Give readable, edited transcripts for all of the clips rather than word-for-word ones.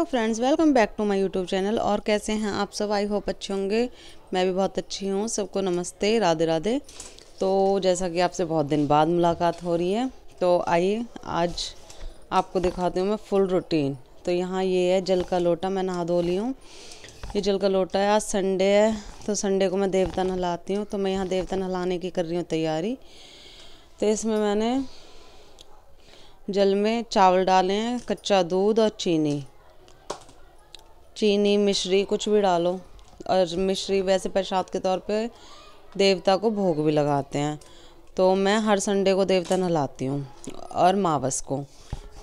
Hello friends, welcome back to my YouTube channel. और कैसे हैं आप सब? आई होप अच्छे होंगे। मैं भी बहुत अच्छी हूँ। सबको नमस्ते, राधे राधे। तो जैसा कि आपसे बहुत दिन बाद मुलाकात हो रही है, तो आइए आज आपको दिखाती हूँ मैं फुल रूटीन। तो यहाँ ये है जल का लोटा, मैं नहा धो ली हूँ। ये जल का लोटा है, आज संडे है तो संडे को मैं देवता नहलाती हूँ। तो मैं यहाँ देवता नहलाने की कर रही हूँ तैयारी। तो इसमें मैंने जल में चावल डाले हैं, कच्चा दूध और चीनी मिश्री कुछ भी डालो। और मिश्री वैसे प्रसाद के तौर पे देवता को भोग भी लगाते हैं। तो मैं हर संडे को देवता नहलाती हूँ और मावस को,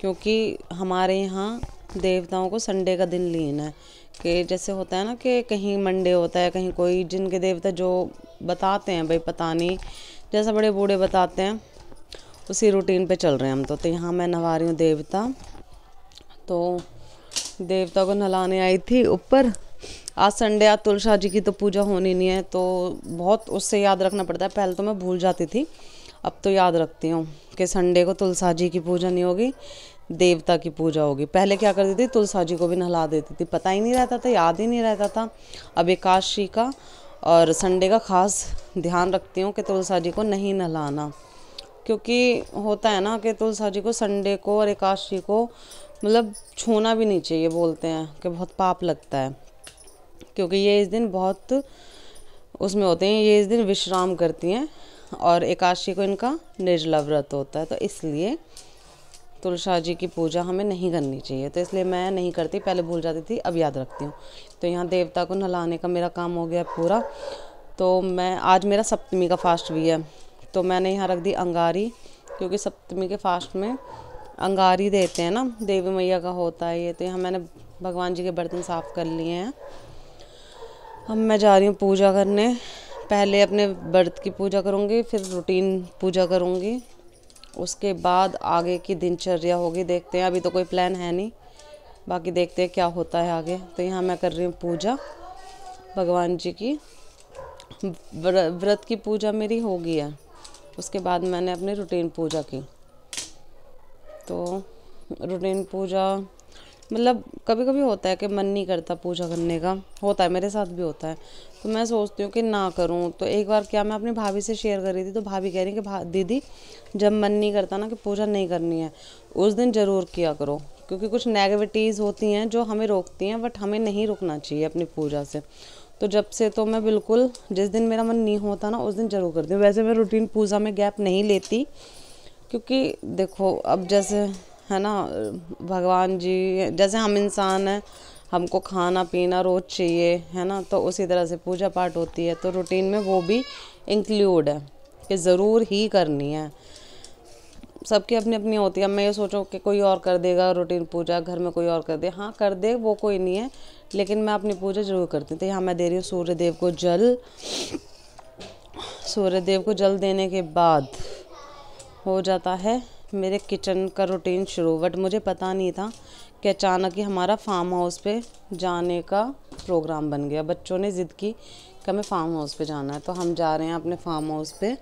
क्योंकि हमारे यहाँ देवताओं को संडे का दिन लीन है। कि जैसे होता है ना कि कहीं मंडे होता है, कहीं कोई जिनके देवता जो बताते हैं, भाई पता नहीं, जैसा बड़े बूढ़े बताते हैं उसी रूटीन पे चल रहे हैं हम। तो यहाँ मैं नहवा रही हूँ देवता। तो देवता को नहलाने आई थी ऊपर। आज संडे, आज तुलसा जी की तो पूजा होनी नहीं है, तो बहुत उससे याद रखना पड़ता है। पहले तो मैं भूल जाती थी, अब तो याद रखती हूँ कि संडे को तुलसा जी की पूजा नहीं होगी, देवता की पूजा होगी। पहले क्या करती थी, तुलसा जी को भी नहला देती थी, पता ही नहीं रहता था, याद ही नहीं रहता था। अब एकादशी का और संडे का खास ध्यान रखती हूँ कि तुलसा जी को नहीं नहलाना, क्योंकि होता है ना कि तुलसा जी को संडे को और एकादशी को मतलब छूना भी नहीं चाहिए। बोलते हैं कि बहुत पाप लगता है, क्योंकि ये इस दिन बहुत उसमें होते हैं, ये इस दिन विश्राम करती हैं और एकादशी को इनका निर्जला व्रत होता है। तो इसलिए तुलसा जी की पूजा हमें नहीं करनी चाहिए। तो इसलिए मैं नहीं करती, पहले भूल जाती थी, अब याद रखती हूँ। तो यहाँ देवता को नहलाने का मेरा काम हो गया पूरा। तो मैं आज मेरा सप्तमी का फास्ट भी है, तो मैंने यहाँ रख दी अंगारी, क्योंकि सप्तमी के फास्ट में अंगारी देते हैं ना, देवी मैया का होता है ये। तो यहाँ मैंने भगवान जी के बर्तन साफ़ कर लिए हैं। अब मैं जा रही हूँ पूजा करने। पहले अपने व्रत की पूजा करूँगी, फिर रूटीन पूजा करूँगी, उसके बाद आगे की दिनचर्या होगी। देखते हैं, अभी तो कोई प्लान है नहीं, बाकी देखते हैं क्या होता है आगे। तो यहाँ मैं कर रही हूँ पूजा भगवान जी की। व्रत की पूजा मेरी हो गई है, उसके बाद मैंने अपनी रूटीन पूजा की। तो रूटीन पूजा मतलब कभी कभी होता है कि मन नहीं करता पूजा करने का, होता है, मेरे साथ भी होता है। तो मैं सोचती हूँ कि ना करूँ। तो एक बार क्या, मैं अपनी भाभी से शेयर कर रही थी, तो भाभी कह रही कि दीदी जब मन नहीं करता ना कि पूजा नहीं करनी है, उस दिन ज़रूर किया करो, क्योंकि कुछ नेगेटिविटीज़ होती हैं जो हमें रोकती हैं, बट हमें नहीं रुकना चाहिए अपनी पूजा से। तो जब से तो मैं बिल्कुल, जिस दिन मेरा मन नहीं होता ना उस दिन ज़रूर करती हूँ। वैसे मैं रूटीन पूजा में गैप नहीं लेती, क्योंकि देखो अब जैसे है ना, भगवान जी जैसे हम इंसान हैं, हमको खाना पीना रोज़ चाहिए, है ना। तो उसी तरह से पूजा पाठ होती है, तो रूटीन में वो भी इंक्लूड है कि ज़रूर ही करनी है। सबकी अपनी अपनी होती है। अब मैं ये सोचूं कि कोई और कर देगा रूटीन पूजा, घर में कोई और कर दे, हाँ कर दे, वो कोई नहीं है, लेकिन मैं अपनी पूजा ज़रूर करती हूँ। तो यहाँ मैं दे रही हूँ सूर्यदेव को जल। सूर्यदेव को जल देने के बाद हो जाता है मेरे किचन का रूटीन शुरू। बट मुझे पता नहीं था कि अचानक ही हमारा फार्म हाउस पे जाने का प्रोग्राम बन गया। बच्चों ने ज़िद की कि हमें फार्म हाउस पे जाना है, तो हम जा रहे हैं अपने फार्म हाउस पे।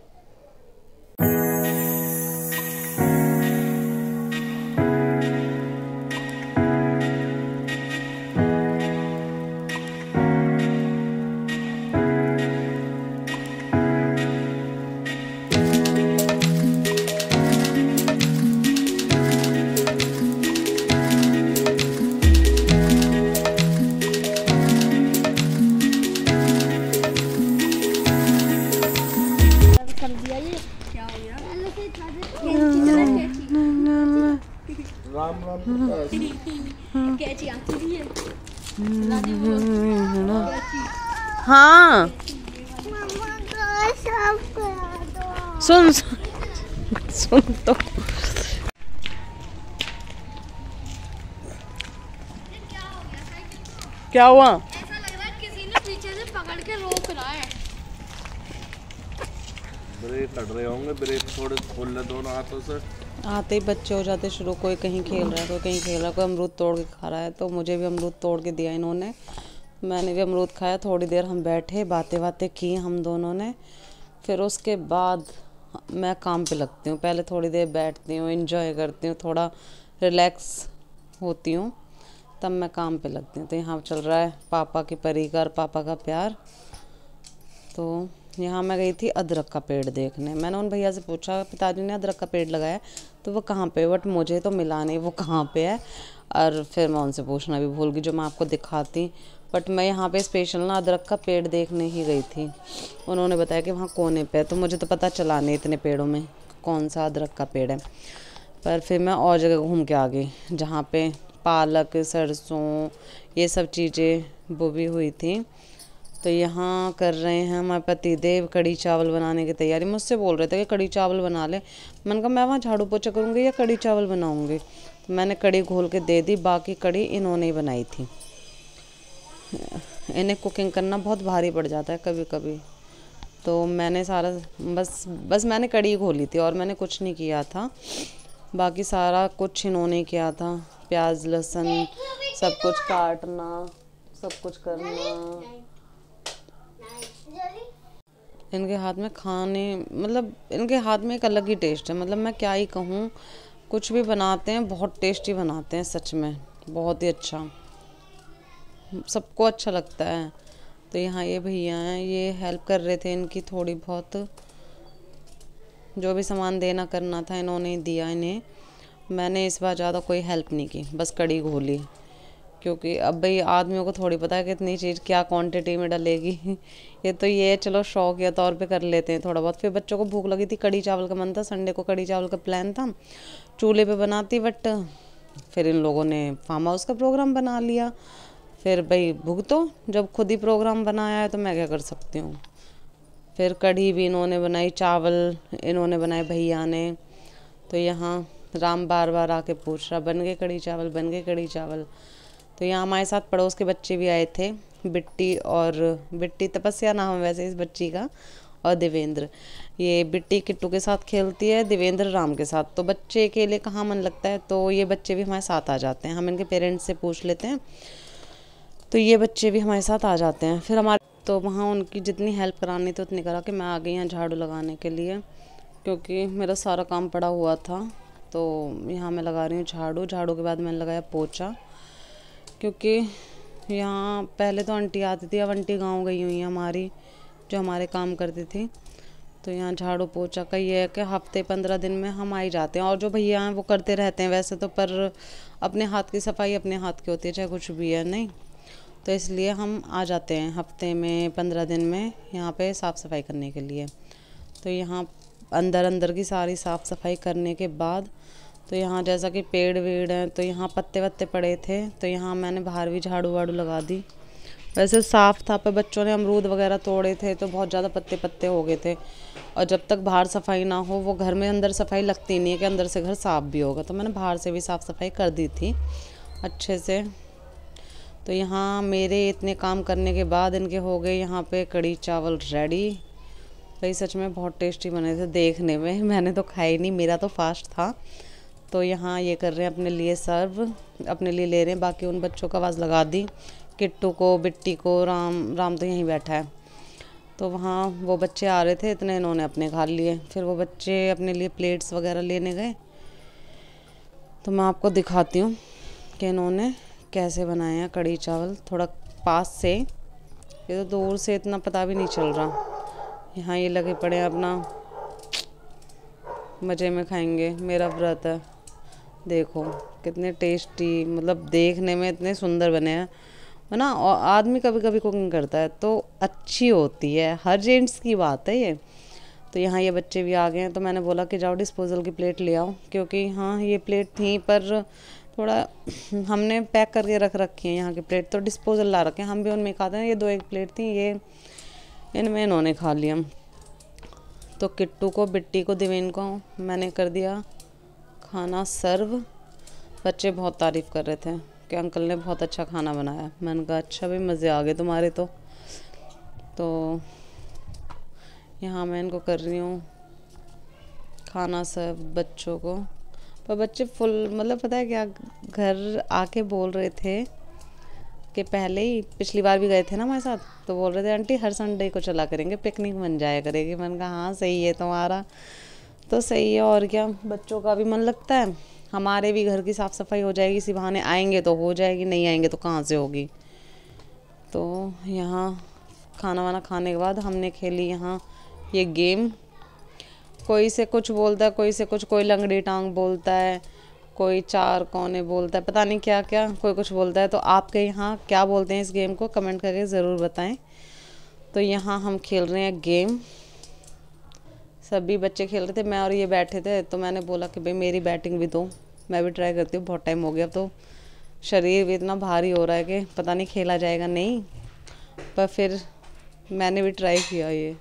हाँ सुन सुन तो क्या हुआ? ऐसा लग रहा है किसी ने पीछे से पकड़ के रोक रहा है। ब्रेक लड़ रहे होंगे, ब्रेक थोड़े खोल ले दोनों हाथों से। आते ही बच्चे हो जाते शुरू, कोई कहीं खेल रहा है, कोई कहीं खेल रहा है, कोई अमरूद तोड़ के खा रहा है। तो मुझे भी अमरूद तोड़ के दिया इन्होंने, मैंने भी अमरूद खाया। थोड़ी देर हम बैठे, बातें की हम दोनों ने। फिर उसके बाद मैं काम पे लगती हूँ। पहले थोड़ी देर बैठती हूँ, एंजॉय करती हूँ, थोड़ा रिलैक्स होती हूँ। तब मैं काम पे लगती हूँ। तो यहाँ चल रहा है पापा की परी का और पापा का प्यार। तो यहाँ मैं गई थी अदरक का पेड़ देखने। मैंने उन भैया से पूछा पिताजी ने अदरक का पेड़ लगाया तो वो कहाँ पे, बट मुझे तो मिला नहीं वो कहाँ पे है। और फिर मैं उनसे पूछना भी भूल गई, जो मैं आपको दिखाती। बट मैं यहाँ पे स्पेशल ना अदरक का पेड़ देखने ही गई थी। उन्होंने बताया कि वहाँ कोने पे है, तो मुझे तो पता चला नहीं इतने पेड़ों में कौन सा अदरक का पेड़ है। पर फिर मैं और जगह घूम के आ गई जहाँ पे पालक, सरसों, ये सब चीज़ें बोई हुई थी। तो यहाँ कर रहे हैं हमारे पति देव कढ़ी चावल बनाने की तैयारी। मुझसे बोल रहे थे कि कढ़ी चावल बना ले। मैंने कहा मैं वहाँ झाड़ू पोछा करूँगी या कढ़ी चावल बनाऊँगी। तो मैंने कढ़ी घोल के दे दी, बाकी कढ़ी इन्होंने ही बनाई थी। इन्हें कुकिंग करना बहुत भारी पड़ जाता है कभी कभी। तो मैंने सारा बस मैंने कढ़ी घोली थी और मैंने कुछ नहीं किया था। बाकी सारा कुछ इन्होंने किया था, प्याज लहसुन सब कुछ काटना, सब कुछ करना। इनके हाथ में खाने, मतलब इनके हाथ में एक अलग ही टेस्ट है। मतलब मैं क्या ही कहूँ, कुछ भी बनाते हैं बहुत टेस्टी बनाते हैं, सच में बहुत ही अच्छा, सबको अच्छा लगता है। तो यहाँ ये भैया हैं, ये हेल्प कर रहे थे इनकी थोड़ी बहुत। जो भी सामान देना करना था इन्होंने ही दिया इन्हें। मैंने इस बार ज़्यादा कोई हेल्प नहीं की, बस कढ़ी घोली। क्योंकि अब भाई आदमियों को थोड़ी पता है कितनी चीज़ क्या क्वांटिटी में डलेगी। ये तो ये चलो शौक या तौर पे कर लेते हैं थोड़ा बहुत। फिर बच्चों को भूख लगी थी, कढ़ी चावल का मन था, संडे को कढ़ी चावल का प्लान था, चूल्हे पे बनाती। बट फिर इन लोगों ने फार्म हाउस का प्रोग्राम बना लिया। फिर भाई भुगतो, जब खुद ही प्रोग्राम बनाया है तो मैं क्या कर सकती हूँ। फिर कढ़ी भी इन्होंने बनाई, चावल इन्होंने बनाए भैया ने। तो यहाँ राम बार बार आके पूछ रहा बन गए कढ़ी चावल, बन गए कढ़ी चावल। तो यहाँ हमारे साथ पड़ोस के बच्चे भी आए थे, बिट्टी तपस्या नाम है वैसे इस बच्ची का, और देवेंद्र। ये बिट्टी किट्टू के साथ खेलती है, देवेंद्र राम के साथ। तो बच्चे अकेले कहाँ मन लगता है, तो ये बच्चे भी हमारे साथ आ जाते हैं। हम इनके पेरेंट्स से पूछ लेते हैं तो ये बच्चे भी हमारे साथ आ जाते हैं। फिर हमारे तो वहाँ उनकी जितनी हेल्प करानी थी उतनी करा के मैं आ गई यहाँ झाड़ू लगाने के लिए, क्योंकि मेरा सारा काम पड़ा हुआ था। तो यहाँ मैं लगा रही हूँ झाड़ू। झाड़ू के बाद मैंने लगाया पोछा, क्योंकि यहाँ पहले तो आंटी आती थी, अब आंटी गांव गई हुई है हमारी, जो हमारे काम करती थी। तो यहाँ झाड़ू पोछा का ये है कि हफ्ते 15 दिन में हम आ ही जाते हैं। और जो भैया हैं वो करते रहते हैं वैसे तो, पर अपने हाथ की सफाई अपने हाथ की होती है, चाहे कुछ भी है नहीं। तो इसलिए हम आ जाते हैं हफ्ते में 15 दिन में यहाँ पे साफ़ सफाई करने के लिए। तो यहाँ अंदर की सारी साफ़ सफाई करने के बाद, तो यहाँ जैसा कि पेड़ वेड़ हैं तो यहाँ पत्ते वत्ते पड़े थे, तो यहाँ मैंने बाहर भी झाड़ू वाड़ू लगा दी। वैसे साफ़ था, पर बच्चों ने अमरूद वगैरह तोड़े थे तो बहुत ज़्यादा पत्ते पत्ते हो गए थे। और जब तक बाहर सफाई ना हो, वो घर में अंदर सफाई लगती नहीं है कि अंदर से घर साफ़ भी होगा। तो मैंने बाहर से भी साफ़ सफाई कर दी थी अच्छे से। तो यहाँ मेरे इतने काम करने के बाद इनके हो गए यहाँ पे कढ़ी चावल रेडी। भाई सच में बहुत टेस्टी बने थे देखने में। मैंने तो खाई नहीं, मेरा तो फास्ट था। तो यहाँ ये कर रहे हैं अपने लिए सर्व, अपने लिए ले रहे हैं। बाकी उन बच्चों का आवाज़ लगा दी, किट्टू को, बिट्टी को, राम तो यहीं बैठा है। तो वहाँ वो बच्चे आ रहे थे, इतने इन्होंने अपने खा लिए। फिर वो बच्चे अपने लिए प्लेट्स वगैरह लेने गए। तो मैं आपको दिखाती हूँ कि इन्होंने कैसे बनाए हैं कढ़ी चावल, थोड़ा पास से। ये तो दूर से इतना पता भी नहीं चल रहा। यहाँ ये लगे पड़े हैं अपना मज़े में खाएंगे, मेरा व्रत है। देखो कितने टेस्टी, मतलब देखने में इतने सुंदर बने हैं, है ना। और आदमी कभी कभी कुकिंग करता है तो अच्छी होती है, हर जेंट्स की बात है ये। तो यहाँ ये बच्चे भी आ गए हैं, तो मैंने बोला कि जाओ डिस्पोजल की प्लेट ले आओ, क्योंकि हाँ ये प्लेट थी पर थोड़ा हमने पैक करके रख रखी है यहाँ की प्लेट, तो डिस्पोजल ला रखे हैं, हम भी उनमें खाते हैं। ये 2 एक प्लेट थी, ये इनमें इन्होंने खा लिया। तो किट्टू को, बिट्टी को, दिवेन को मैंने कर दिया खाना सर्व। बच्चे बहुत तारीफ़ कर रहे थे कि अंकल ने बहुत अच्छा खाना बनाया। मैंने कहा अच्छा भी, मज़े आ गए तुम्हारे तो यहाँ मैं इनको कर रही हूँ खाना सर्व बच्चों को। पर बच्चे फुल, मतलब पता है क्या, घर आके बोल रहे थे कि पहले ही पिछली बार भी गए थे ना हमारे साथ, तो बोल रहे थे आंटी हर संडे को चला करेंगे, पिकनिक बन जाया करेगी। मैंने कहा हाँ सही है तुम्हारा, तो सही है और क्या, बच्चों का भी मन लगता है, हमारे भी घर की साफ़ सफाई हो जाएगी, इसी बहाने आएंगे तो हो जाएगी, नहीं आएंगे तो कहाँ से होगी। तो यहाँ खाना वाना खाने के बाद हमने खेली यहाँ ये गेम। कोई से कुछ बोलता है, कोई से कुछ, कोई लंगड़ी टांग बोलता है, कोई चार कोने बोलता है, पता नहीं क्या क्या कोई कुछ बोलता है। तो आपके यहाँ क्या बोलते हैं इस गेम को, कमेंट करके ज़रूर बताएं। तो यहाँ हम खेल रहे हैं गेम, सभी बच्चे खेल रहे थे, मैं और ये बैठे थे। तो मैंने बोला कि भाई मेरी बैटिंग भी दो, मैं भी ट्राई करती हूँ, बहुत टाइम हो गया। तो शरीर भी इतना भारी हो रहा है कि पता नहीं खेला जाएगा नहीं, पर फिर मैंने भी ट्राई किया ये।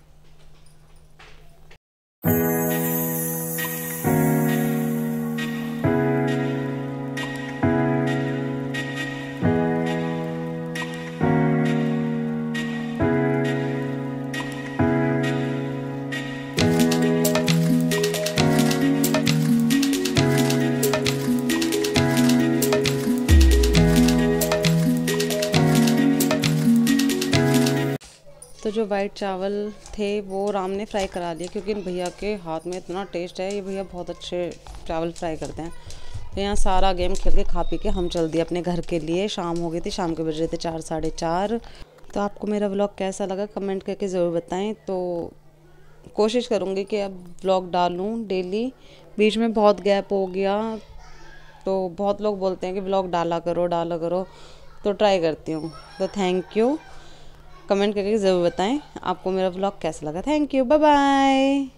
तो जो वाइट चावल थे वो राम ने फ्राई करा दिए, क्योंकि इन भैया के हाथ में इतना टेस्ट है, ये भैया बहुत अच्छे चावल फ्राई करते हैं। तो यहाँ सारा गेम खेल के खा पी के हम चल दिए अपने घर के लिए। शाम हो गई थी, शाम के बज रहे थे 4 साढ़े 4। तो आपको मेरा व्लॉग कैसा लगा कमेंट करके ज़रूर बताएं। तो कोशिश करूँगी कि अब व्लॉग डालूँ डेली, बीच में बहुत गैप हो गया, तो बहुत लोग बोलते हैं कि व्लॉग डाला करो, तो ट्राई करती हूँ। तो थैंक यू, कमेंट करके ज़रूर बताएं आपको मेरा व्लॉग कैसा लगा। Thank you, bye bye.